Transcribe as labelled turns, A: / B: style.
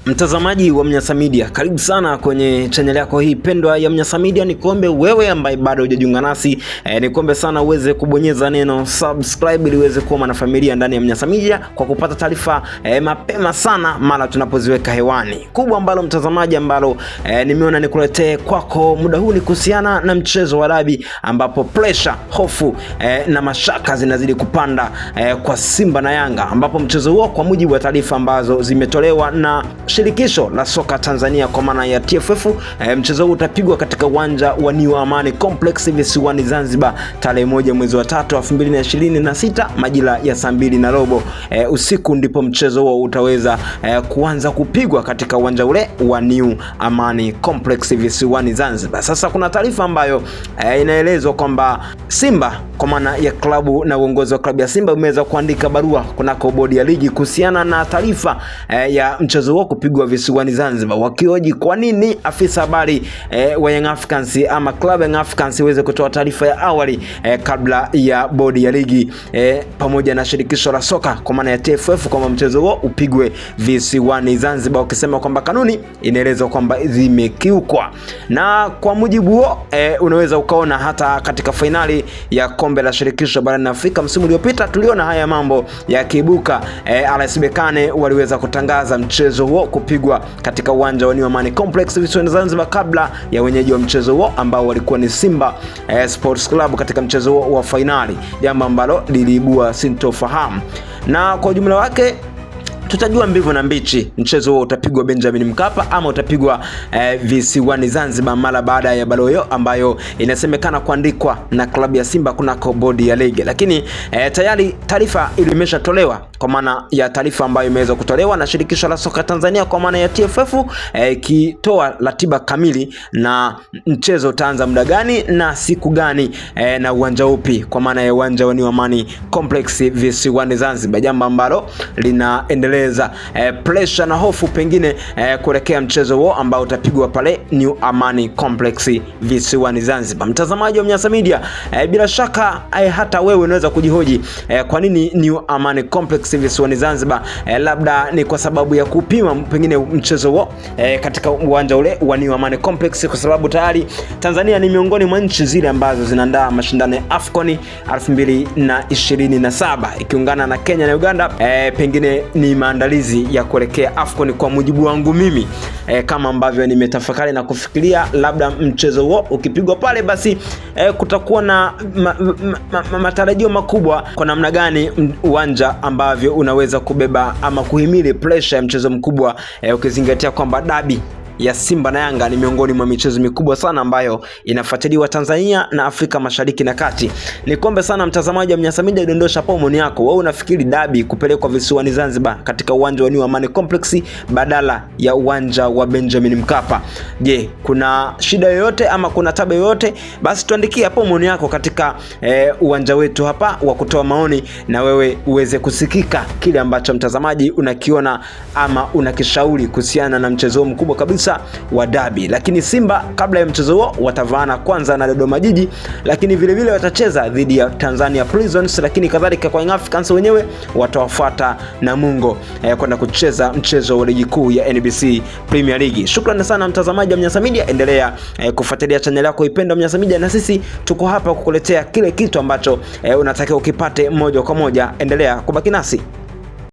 A: Mtazamaji wa Mnyasa Media, karibu sana kwenye channel yako hii pendwa ya Mnyasa Media. Nikuombe wewe ambaye bado hujajiunga nasi, nikuombe sana uweze kubonyeza neno subscribe ili uweze kuwa mwanafamilia ndani ya Mnyasa Media kwa kupata taarifa mapema sana mara tunapoziweka hewani. Kubwa ambalo mtazamaji ambalo nimeona nikuletee kwako muda huu ni kuhusiana na mchezo wa dabi, ambapo pressure, hofu na mashaka zinazidi kupanda kwa Simba na Yanga, ambapo mchezo huo kwa mujibu wa taarifa ambazo zimetolewa na Shirikisho la soka Tanzania kwa maana ya TFF, mchezo huu utapigwa katika uwanja wa New Amani Complex visiwani Zanzibar tarehe 1 mwezi wa 3 2026 majira ya saa 2:15 usiku, ndipo mchezo huo utaweza kuanza kupigwa katika uwanja ule wa New Amani Complex visiwani Zanzibar. Sasa kuna taarifa ambayo inaelezwa kwamba Simba kwa maana ya klabu na uongozi wa klabu ya Simba umeweza kuandika barua kunako bodi ya ligi kuhusiana na taarifa ya mchezo huo kupigwa visiwani Zanzibar, wakioji kwa nini afisa habari wa Young Africans ama Club Young Africans iweze kutoa taarifa ya awali kabla ya bodi ya ligi pamoja na shirikisho la soka kwa maana ya TFF kwamba mchezo huo upigwe visiwani Zanzibar, wakisema kwamba kanuni inaelezwa kwamba zimekiukwa. Na kwa mujibu huo unaweza ukaona hata katika finali ya kombe la shirikisho barani Afrika msimu uliopita tuliona haya mambo yakiibuka. RS Berkane waliweza kutangaza mchezo huo kupigwa katika uwanja wa New Amani Complex visiwani Zanzibar kabla ya wenyeji wa mchezo huo ambao walikuwa ni Simba Sports Club katika mchezo huo wa finali, jambo ambalo liliibua sintofahamu. Na kwa ujumla wake tutajua mbivu na mbichi, mchezo huo utapigwa Benjamin Mkapa ama utapigwa visiwani Zanzibar mara baada ya barua hiyo ambayo inasemekana kuandikwa na klabu ya Simba kunako bodi ya ligi. Lakini tayari taarifa ilimeshatolewa kwa maana ya taarifa ambayo imeweza kutolewa na shirikisho la soka Tanzania kwa maana ya TFF, ikitoa ratiba kamili na mchezo utaanza muda gani na siku gani na uwanja upi kwa maana ya uwanja wa New Amani Complex visiwani Zanzibar, jambo ambalo linaendelea pressure na hofu pengine kuelekea mchezo huo ambao utapigwa pale New Amani Complex visiwani Zanzibar. Mtazamaji wa Mnyasa Media, bila shaka hata wewe unaweza kujihoji kwa nini New Amani Complex visiwani Zanzibar? Labda ni kwa sababu ya kupima pengine mchezo huo katika uwanja ule wa New Amani Complex, kwa sababu tayari Tanzania ni miongoni mwa nchi zile ambazo zinaandaa mashindano ya AFCON 2027 ikiungana na Kenya na Uganda. Pengine ni maandalizi ya kuelekea AFCON kwa mujibu wangu mimi, kama ambavyo nimetafakari na kufikiria, labda mchezo huo ukipigwa pale basi kutakuwa na matarajio makubwa kwa namna gani uwanja ambavyo unaweza kubeba ama kuhimili pressure ya mchezo mkubwa, ukizingatia kwamba dabi ya Simba na Yanga ni miongoni mwa michezo mikubwa sana ambayo inafuatiliwa Tanzania na Afrika Mashariki na Kati. Nikombe sana mtazamaji wa Mnyasa Media, dondosha hapo maoni yako. Wewe unafikiri dabi kupelekwa visiwani Zanzibar katika uwanja wa New Amani Complex badala ya uwanja wa Benjamin Mkapa, je, kuna shida yoyote ama kuna tabu yoyote? Basi tuandikie hapo maoni yako katika uwanja wetu hapa wa kutoa maoni, na wewe uweze kusikika kile ambacho mtazamaji unakiona ama unakishauri kuhusiana na mchezo mkubwa kabisa wa dabi. Lakini Simba kabla ya mchezo huo watavaana kwanza na Dodoma Jiji, lakini vile vile watacheza dhidi ya Tanzania Prisons, lakini kadhalika kwa Young Africans wenyewe watawafuata Namungo kwenda kucheza mchezo wa ligi kuu ya NBC Premier League. Shukrani sana mtazamaji wa Mnyasa Media, endelea kufuatilia channel yako ipendwa Mnyasa Media, na sisi tuko hapa kukuletea kile kitu ambacho unatakiwa ukipate moja kwa moja. Endelea kubaki nasi.